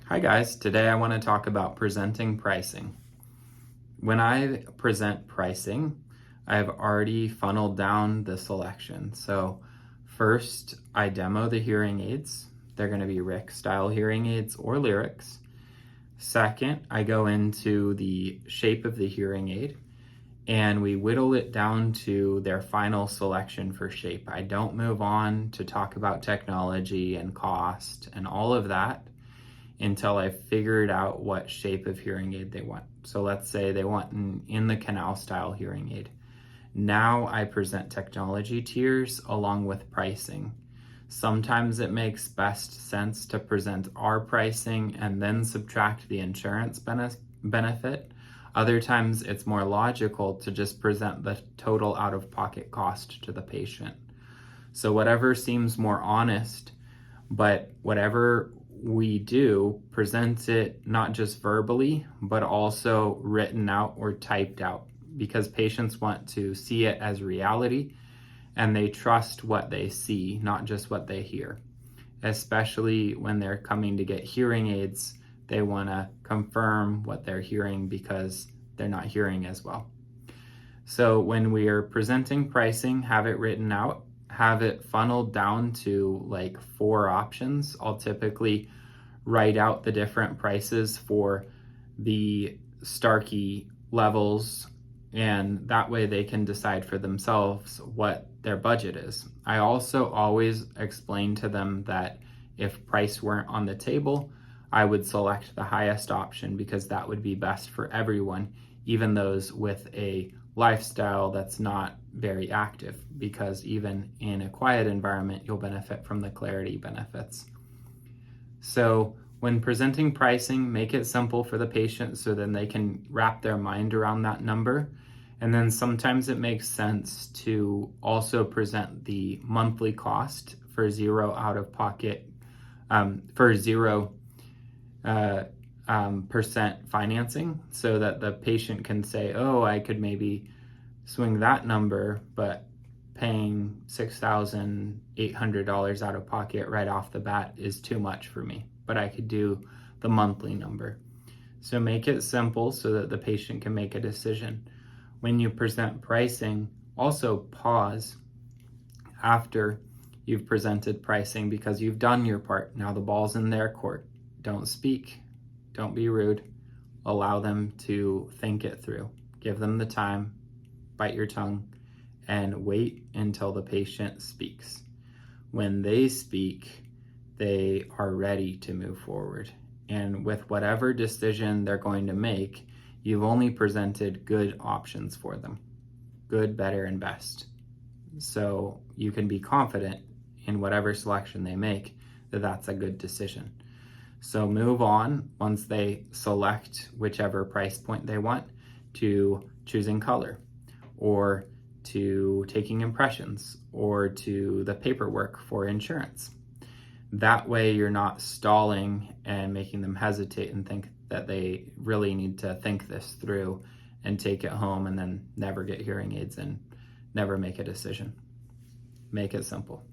Hi guys, today I want to talk about presenting pricing. When I present pricing, I've already funneled down the selection. So first I demo the hearing aids. They're going to be RIC style hearing aids or lyrics. Second, I go into the shape of the hearing aid and we whittle it down to their final selection for shape. I don't move on to talk about technology and cost and all of that until I figured out what shape of hearing aid they want. So let's say they want an in the canal style hearing aid. Now I present technology tiers along with pricing. Sometimes it makes best sense to present our pricing and then subtract the insurance benefit. Other times it's more logical to just present the total out-of-pocket cost to the patient. So whatever seems more honest, but whatever we do, present it not just verbally, but also written out or typed out, because patients want to see it as reality and they trust what they see, not just what they hear. Especially when they're coming to get hearing aids, they want to confirm what they're hearing because they're not hearing as well. So when we are presenting pricing, have it written out, have it funneled down to like 4 options. I'll typically write out the different prices for the Starkey levels, and that way they can decide for themselves what their budget is. I also always explain to them that if price weren't on the table, I would select the highest option because that would be best for everyone, even those with a lifestyle that's not very active, because even in a quiet environment, you'll benefit from the clarity benefits. So when presenting pricing, make it simple for the patient so then they can wrap their mind around that number. And then sometimes it makes sense to also present the monthly cost for zero out-of-pocket, for 0% financing, so that the patient can say, oh, I could maybe swing that number, but paying $6,800 out of pocket right off the bat is too much for me, but I could do the monthly number. So make it simple so that the patient can make a decision. When you present pricing, also pause after you've presented pricing because you've done your part. Now the ball's in their court. Don't speak. Don't be rude. Allow them to think it through. Give them the time. Bite your tongue and wait until the patient speaks. When they speak, they are ready to move forward. And with whatever decision they're going to make, you've only presented good options for them. Good, better, and best. So you can be confident in whatever selection they make that that's a good decision. So move on once they select whichever price point they want to choosing color, or to taking impressions, or to the paperwork for insurance. That way you're not stalling and making them hesitate and think that they really need to think this through and take it home and then never get hearing aids and never make a decision. Make it simple.